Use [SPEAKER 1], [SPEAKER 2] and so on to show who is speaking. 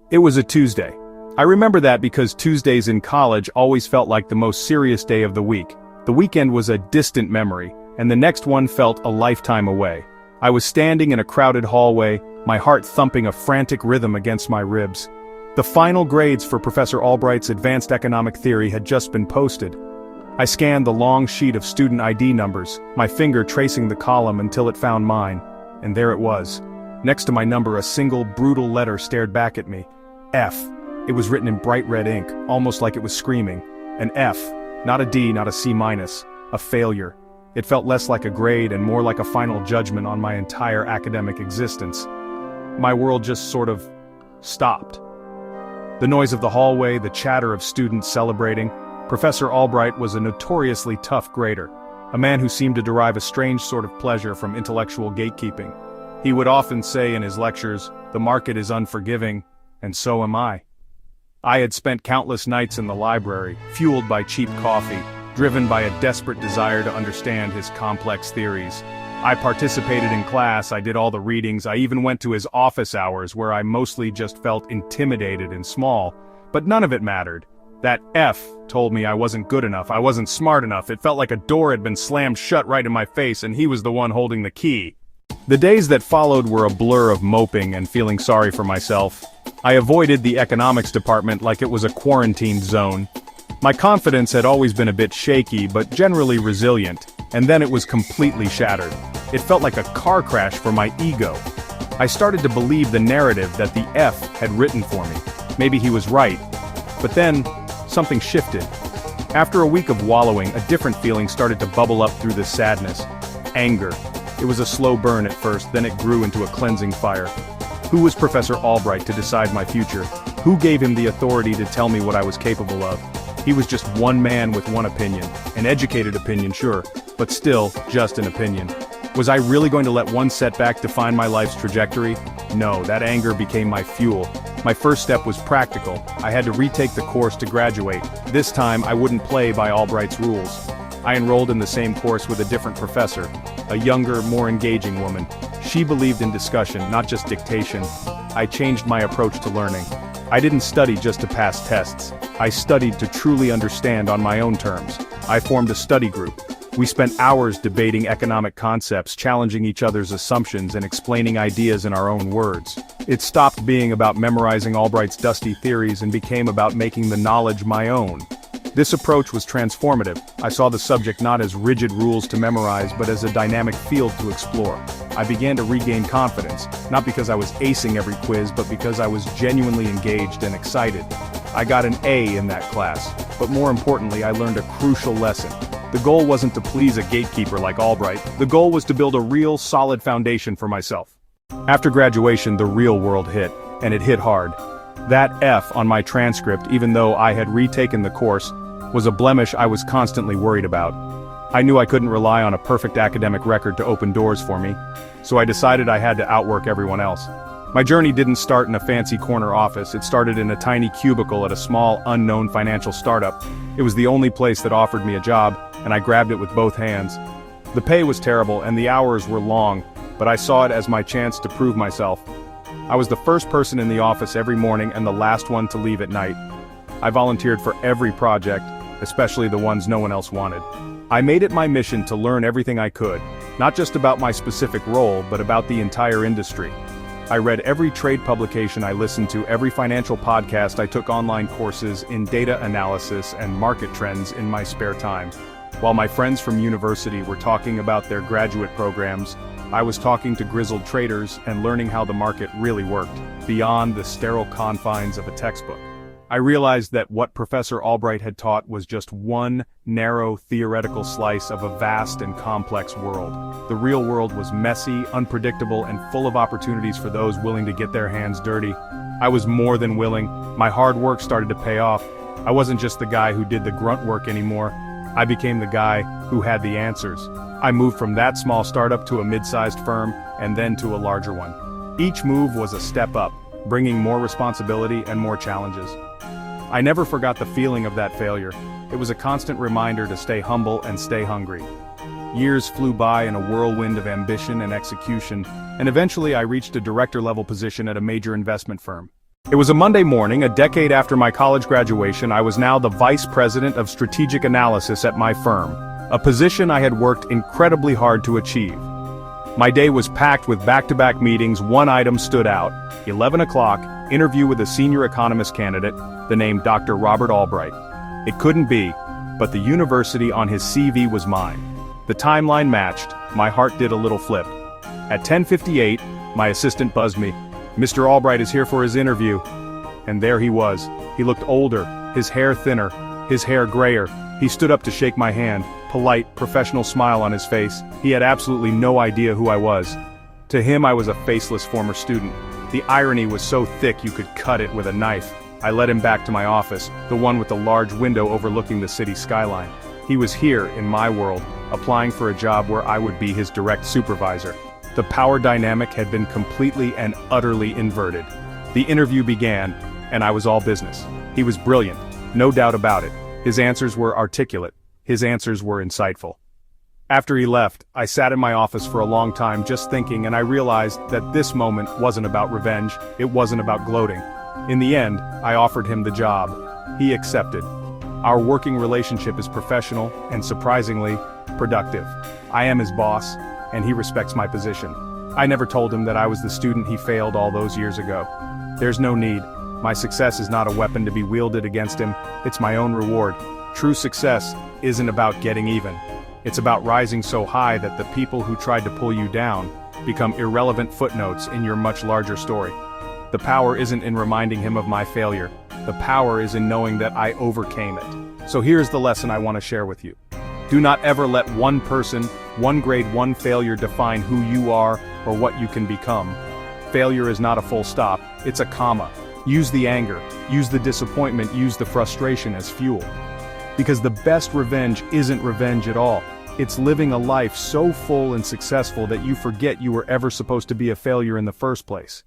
[SPEAKER 1] It was a Tuesday. I remember that because Tuesdays in college always felt like the most serious day of the week. The weekend was a distant memory, and the next one felt a lifetime away. I was standing in a crowded hallway, my heart thumping a frantic rhythm against my ribs. The final grades for Professor Albright's Advanced Economic Theory had just been posted. I scanned the long sheet of student ID numbers, my finger tracing the column until it found mine, and there it was. Next to my number, a single, brutal letter stared back at me. F. It was written in bright red ink, almost like it was screaming. An F, not a D, not a C-, a failure. It felt less like a grade and more like a final judgment on my entire academic existence. My world just sort of stopped. The noise of the hallway, the chatter of students celebrating. Professor Albright was a notoriously tough grader, a man who seemed to derive a strange sort of pleasure from intellectual gatekeeping. He would often say in his lectures, "The market is unforgiving, and so am I." I had spent countless nights in the library, fueled by cheap coffee, driven by a desperate desire to understand his complex theories. I participated in class, I did all the readings, I even went to his office hours where I mostly just felt intimidated and small, but none of it mattered. That F told me I wasn't good enough, I wasn't smart enough, it felt like a door had been slammed shut right in my face and he was the one holding the key. The days that followed were a blur of moping and feeling sorry for myself. I avoided the economics department like it was a quarantine zone. My confidence had always been a bit shaky but generally resilient, and then it was completely shattered. It felt like a car crash for my ego. I started to believe the narrative that the F had written for me. Maybe he was right. But then, something shifted. After a week of wallowing, a different feeling started to bubble up through the sadness. Anger. It was a slow burn at first, then it grew into a cleansing fire. Who was Professor Albright to decide my future? Who gave him the authority to tell me what I was capable of? He was just one man with one opinion. An educated opinion, sure, but still, just an opinion. Was I really going to let one setback define my life's trajectory? No, that anger became my fuel. My first step was practical. I had to retake the course to graduate. This time, I wouldn't play by Albright's rules. I enrolled in the same course with a different professor, a younger, more engaging woman. She believed in discussion, not just dictation. I changed my approach to learning. I didn't study just to pass tests. I studied to truly understand on my own terms. I formed a study group. We spent hours debating economic concepts, challenging each other's assumptions and explaining ideas in our own words. It stopped being about memorizing Albright's dusty theories and became about making the knowledge my own. This approach was transformative. I saw the subject not as rigid rules to memorize but as a dynamic field to explore. I began to regain confidence, not because I was acing every quiz but because I was genuinely engaged and excited. I got an A in that class, but more importantly I learned a crucial lesson. The goal wasn't to please a gatekeeper like Albright, the goal was to build a real, solid foundation for myself. After graduation, the real world hit, and it hit hard. That F on my transcript, even though I had retaken the course, was a blemish I was constantly worried about. I knew I couldn't rely on a perfect academic record to open doors for me, so I decided I had to outwork everyone else. My journey didn't start in a fancy corner office, it started in a tiny cubicle at a small, unknown financial startup. It was the only place that offered me a job, and I grabbed it with both hands. The pay was terrible and the hours were long, but I saw it as my chance to prove myself. I was the first person in the office every morning and the last one to leave at night. I volunteered for every project, especially the ones no one else wanted. I made it my mission to learn everything I could, not just about my specific role, but about the entire industry. I read every trade publication I listened to, every financial podcast, I took online courses in data analysis and market trends in my spare time. While my friends from university were talking about their graduate programs, I was talking to grizzled traders and learning how the market really worked, beyond the sterile confines of a textbook. I realized that what Professor Albright had taught was just one narrow theoretical slice of a vast and complex world. The real world was messy, unpredictable, and full of opportunities for those willing to get their hands dirty. I was more than willing. My hard work started to pay off. I wasn't just the guy who did the grunt work anymore. I became the guy who had the answers. I moved from that small startup to a mid-sized firm, and then to a larger one. Each move was a step up, bringing more responsibility and more challenges. I never forgot the feeling of that failure. It was a constant reminder to stay humble and stay hungry. Years flew by in a whirlwind of ambition and execution, and eventually I reached a director-level position at a major investment firm. It was a Monday morning, a decade after my college graduation. I was now the vice president of strategic analysis at my firm, a position I had worked incredibly hard to achieve. My day was packed with back-to-back meetings. One item stood out: 11 o'clock, interview with a senior economist candidate, the name Dr. Robert Albright. It couldn't be, but the university on his CV was mine. The timeline matched. My heart did a little flip. At 10:58, my assistant buzzed me. "Mr. Albright is here for his interview." And there he was. He looked older, his hair thinner, his hair grayer. He stood up to shake my hand, polite, professional smile on his face. He had absolutely no idea who I was. To him, I was a faceless former student. The irony was so thick you could cut it with a knife. I led him back to my office, the one with the large window overlooking the city skyline. He was here, in my world, applying for a job where I would be his direct supervisor. The power dynamic had been completely and utterly inverted. The interview began, and I was all business. He was brilliant, no doubt about it. His answers were articulate. His answers were insightful. After he left, I sat in my office for a long time just thinking, and I realized that this moment wasn't about revenge, it wasn't about gloating. In the end, I offered him the job. He accepted. Our working relationship is professional and, surprisingly, productive. I am his boss, and he respects my position. I never told him that I was the student he failed all those years ago. There's no need. My success is not a weapon to be wielded against him, it's my own reward. True success isn't about getting even. It's about rising so high that the people who tried to pull you down become irrelevant footnotes in your much larger story. The power isn't in reminding him of my failure. The power is in knowing that I overcame it. So here's the lesson I want to share with you. Do not ever let one person, one grade, one failure define who you are or what you can become. Failure is not a full stop, it's a comma. Use the anger, use the disappointment, use the frustration as fuel. Because the best revenge isn't revenge at all. It's living a life so full and successful that you forget you were ever supposed to be a failure in the first place.